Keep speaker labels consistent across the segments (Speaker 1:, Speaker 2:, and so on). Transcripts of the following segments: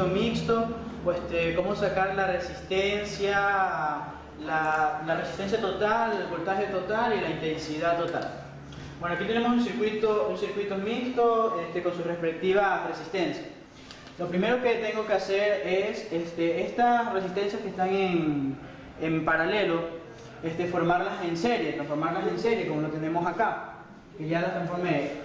Speaker 1: circuito mixto, pues, cómo sacar la resistencia, la resistencia total, el voltaje total y la intensidad total. Bueno, aquí tenemos un circuito mixto con su respectiva resistencia. Lo primero que tengo que hacer es estas resistencias que están en paralelo, formarlas en serie, transformarlas en serie como lo tenemos acá, que ya las transformé.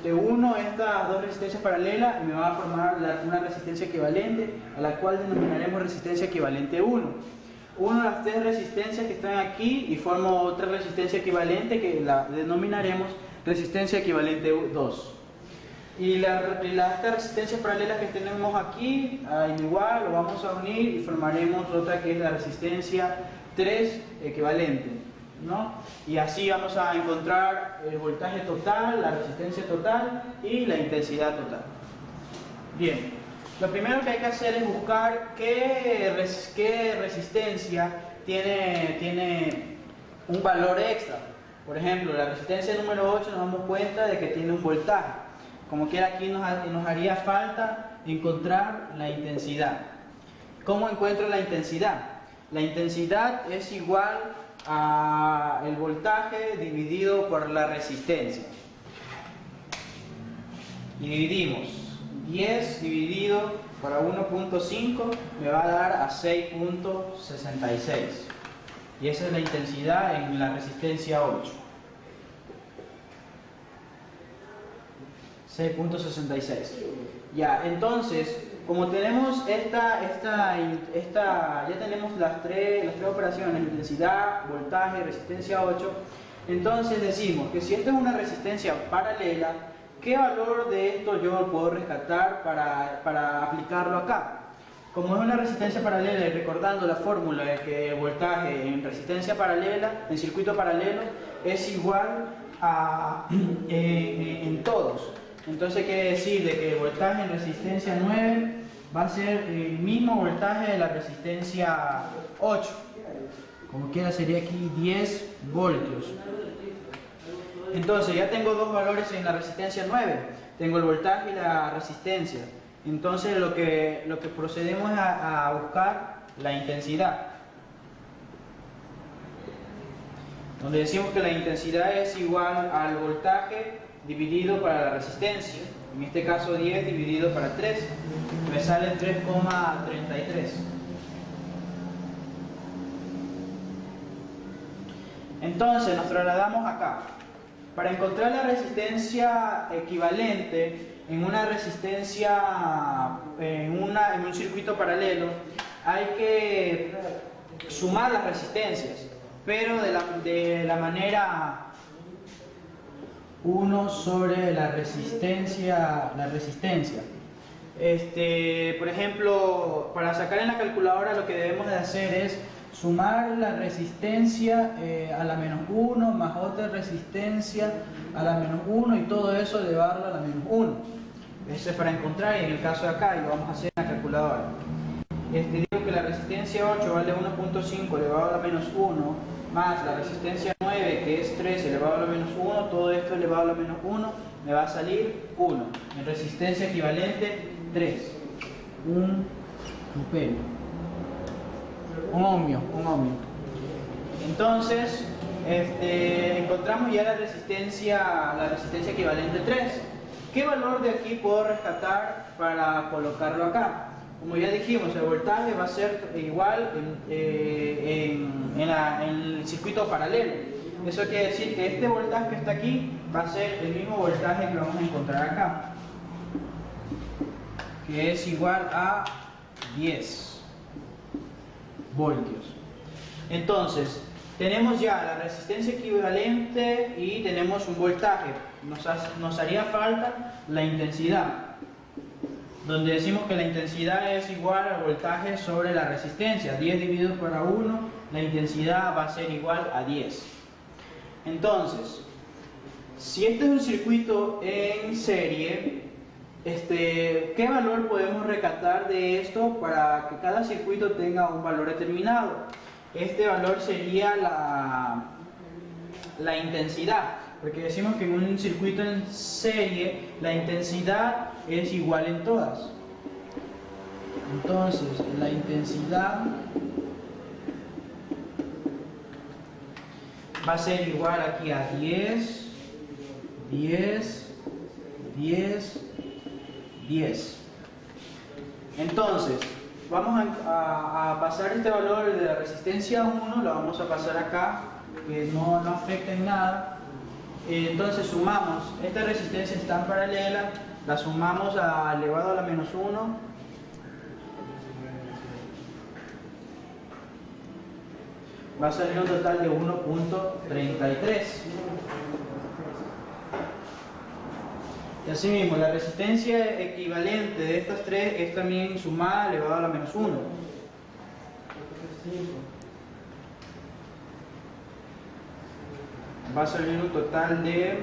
Speaker 1: Uno estas dos resistencias paralelas y me va a formar una resistencia equivalente, a la cual denominaremos resistencia equivalente 1. Una de las tres resistencias que están aquí y formo otra resistencia equivalente que la denominaremos resistencia equivalente 2. Y estas resistencias paralelas que tenemos aquí, igual lo vamos a unir y formaremos otra que es la resistencia 3 equivalente, ¿no? Y así vamos a encontrar el voltaje total, la resistencia total y la intensidad total. Bien, lo primero que hay que hacer es buscar qué resistencia tiene un valor extra. Por ejemplo, la resistencia número 8 nos damos cuenta de que tiene un voltaje. Como quiera, aquí nos haría falta encontrar la intensidad. ¿Cómo encuentro la intensidad? La intensidad es igual a el voltaje dividido por la resistencia. Y dividimos 10 dividido por 1.5 me va a dar a 6.66. Y esa es la intensidad en la resistencia 8. 6.66. Ya, entonces, como tenemos ya tenemos las tres operaciones, intensidad, voltaje, resistencia 8, entonces decimos que si esta es una resistencia paralela, ¿qué valor de esto yo puedo rescatar para aplicarlo acá? Como es una resistencia paralela, y recordando la fórmula de que el voltaje en resistencia paralela, en circuito paralelo, es igual a en todos. Entonces quiere decir de que el voltaje en resistencia 9 va a ser el mismo voltaje de la resistencia 8. Como quiera sería aquí 10 voltios. Entonces ya tengo dos valores en la resistencia 9. Tengo el voltaje y la resistencia. Entonces lo que procedemos es a buscar la intensidad. Donde decimos que la intensidad es igual al voltaje dividido para la resistencia, en este caso 10 dividido para 3, me sale 3,33. Entonces nos trasladamos acá. Para encontrar la resistencia equivalente en una resistencia, en un circuito paralelo, hay que sumar las resistencias, pero de la manera 1 sobre la resistencia. Por ejemplo, para sacar en la calculadora lo que debemos de hacer es sumar la resistencia a la menos 1 más otra resistencia a la menos 1 y todo eso elevarlo a la menos 1. Eso es para encontrar, y en el caso de acá, y lo vamos a hacer en la calculadora. Digo que la resistencia 8 vale 1.5 elevado a la menos 1 más la resistencia 9 que es 3 elevado a la menos 1, todo esto elevado a la menos 1 me va a salir 1. En resistencia equivalente 3. Un ohmio. Entonces, encontramos ya la resistencia equivalente 3. ¿Qué valor de aquí puedo rescatar para colocarlo acá? Como ya dijimos, el voltaje va a ser igual en el circuito paralelo. Eso quiere decir que este voltaje que está aquí va a ser el mismo voltaje que vamos a encontrar acá, que es igual a 10 voltios. Entonces, tenemos ya la resistencia equivalente y tenemos un voltaje. Nos haría falta la intensidad, donde decimos que la intensidad es igual al voltaje sobre la resistencia. 10 dividido por 1, la intensidad va a ser igual a 10. Entonces, si este es un circuito en serie, ¿qué valor podemos rescatar de esto para que cada circuito tenga un valor determinado? Este valor sería la intensidad, porque decimos que en un circuito en serie la intensidad es igual en todas. Entonces la intensidad va a ser igual aquí a 10, 10, 10, 10. Entonces, vamos a pasar este valor de la resistencia 1, lo vamos a pasar acá, que no afecta en nada. Entonces sumamos, esta resistencia está en paralela, la sumamos elevado a la menos 1. Va a salir un total de 1.33. Y así mismo, la resistencia equivalente de estas tres es también sumada elevado a la menos 1. Va a salir un total de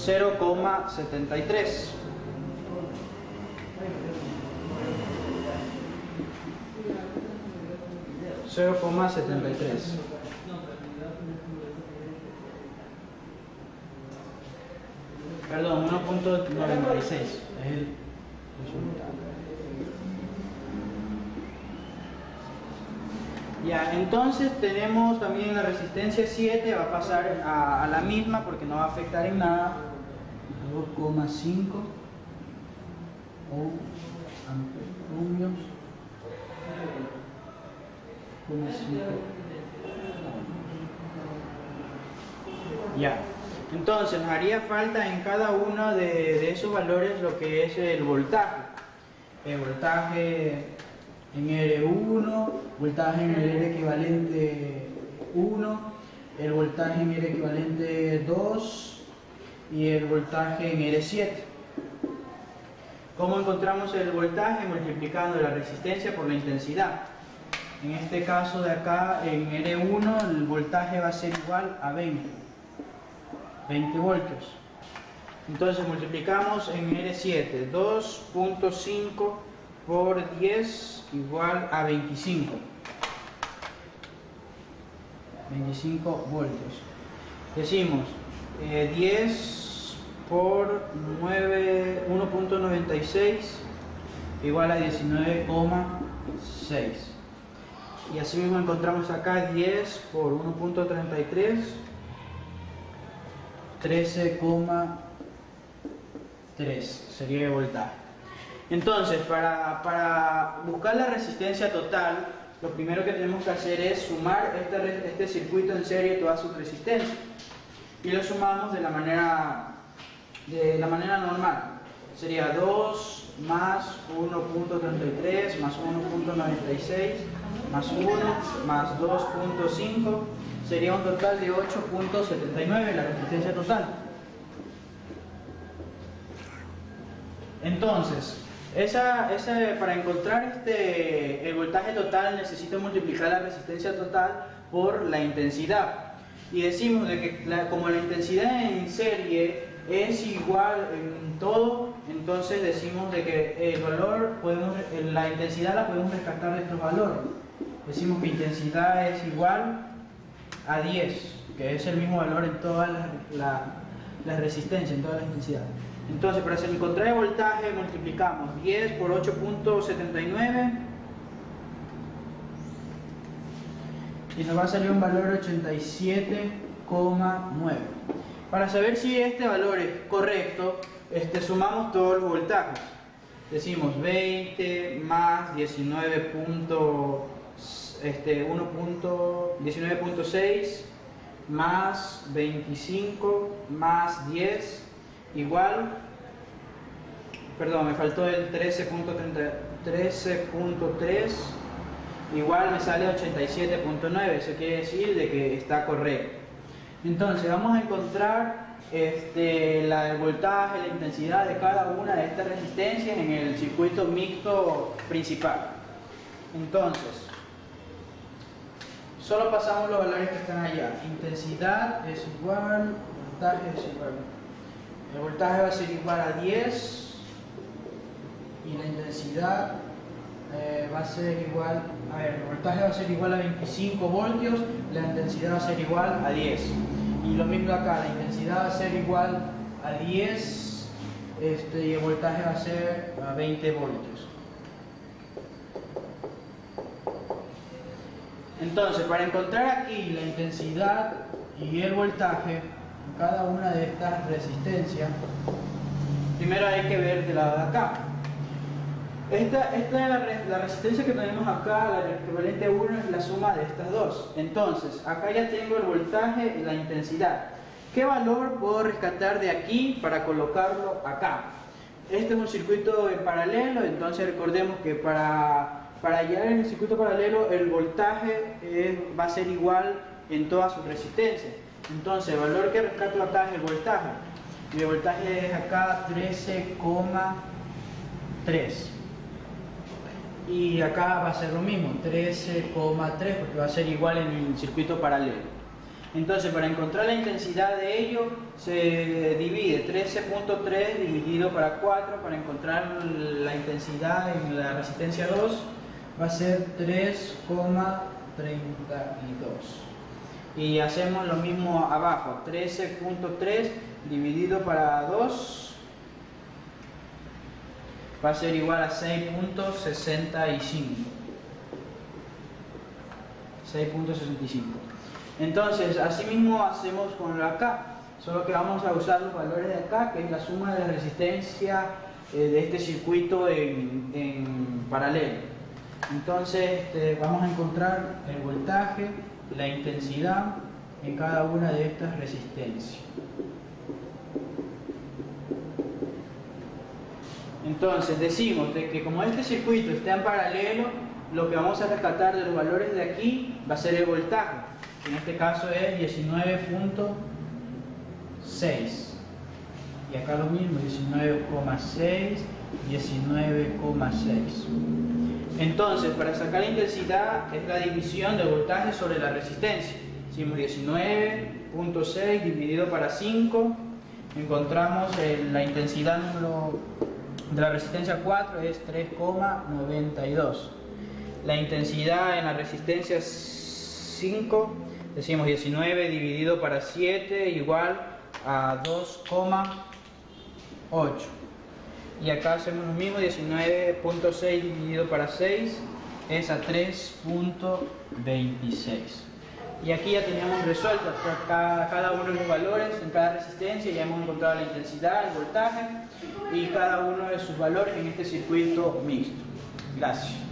Speaker 1: 0,73. Perdón, 1.96 es el resultado. Ya, entonces tenemos también la resistencia 7, va a pasar a la misma porque no va a afectar en nada. 2,5 ohmios. Ya, entonces nos haría falta en cada uno de esos valores lo que es el voltaje. El voltaje en R1, voltaje en el R equivalente 1, el voltaje en R equivalente 2 y el voltaje en R7. ¿Cómo encontramos el voltaje? Multiplicando la resistencia por la intensidad. En este caso de acá, en R1, el voltaje va a ser igual a 20 voltios. Entonces multiplicamos en R7, 2.5 por 10 igual a 25 voltios. Decimos 10 por 1.96 igual a 19,6. Y así mismo encontramos acá 10 por 1.33, 13,3 sería el voltaje. Entonces, para buscar la resistencia total, lo primero que tenemos que hacer es sumar este circuito en serie todas sus resistencias. Y lo sumamos de la manera normal. Sería 2 más 1.33 más 1.96 más 1 más 2.5 sería un total de 8.79 la resistencia total. Entonces, para encontrar el voltaje total necesito multiplicar la resistencia total por la intensidad. Y decimos de que como la intensidad en serie es igual en todo, entonces decimos de que el valor la intensidad la podemos rescatar de estos valores. Decimos que intensidad es igual a 10, que es el mismo valor en todas las resistencias, en todas las intensidades. Entonces, para encontrar el voltaje multiplicamos 10 por 8.79 y nos va a salir un valor 87,9. Para saber si este valor es correcto, sumamos todos los voltajes. Decimos 20 más 19.6 más 25 más 10 igual, perdón, me faltó el 13.3 igual me sale 87.9. Eso quiere decir de que está correcto. Entonces vamos a encontrar el voltaje, la intensidad de cada una de estas resistencias en el circuito mixto principal. Entonces solo pasamos los valores que están allá. Intensidad es igual, voltaje es igual. El voltaje va a ser igual a 10 y la intensidad va a ser igual, el voltaje va a ser igual a 25 voltios, la intensidad va a ser igual a 10. Y lo mismo acá, la intensidad va a ser igual a 10 y el voltaje va a ser a 20 voltios. Entonces, para encontrar aquí la intensidad y el voltaje en cada una de estas resistencias, primero hay que ver del lado de acá. Esta es la resistencia que tenemos acá, la equivalente a 1 es la suma de estas dos. Entonces, acá ya tengo el voltaje y la intensidad. ¿Qué valor puedo rescatar de aquí para colocarlo acá? Este es un circuito en paralelo, entonces recordemos que para hallar en el circuito paralelo el voltaje va a ser igual en todas sus resistencias. Entonces, el valor que rescato acá es el voltaje. Y el voltaje es acá 13,3. Y acá va a ser lo mismo, 13,3, porque va a ser igual en el circuito paralelo. Entonces, para encontrar la intensidad de ello, se divide 13,3 dividido para 4, para encontrar la intensidad en la resistencia 2, va a ser 3,32. Y hacemos lo mismo abajo, 13,3 dividido para 2, va a ser igual a 6,65. Entonces, así mismo hacemos con la acá, solo que vamos a usar los valores de acá, que es la suma de la resistencia de este circuito en paralelo. Entonces, vamos a encontrar el voltaje, la intensidad en cada una de estas resistencias. Entonces decimos de que como este circuito está en paralelo, lo que vamos a rescatar de los valores de aquí va a ser el voltaje, que en este caso es 19,6. Y acá lo mismo, 19,6, 19,6. Entonces, para sacar la intensidad es la división del voltaje sobre la resistencia. Hicimos 19,6 dividido para 5, encontramos la intensidad número de la resistencia 4 es 3,92. La intensidad en la resistencia 5, decimos 19 dividido para 7 igual a 2,8. Y acá hacemos lo mismo, 19,6 dividido para 6 es a 3,26. Y aquí ya teníamos resuelto cada uno de los valores en cada resistencia, ya hemos encontrado la intensidad, el voltaje y cada uno de sus valores en este circuito mixto. Gracias.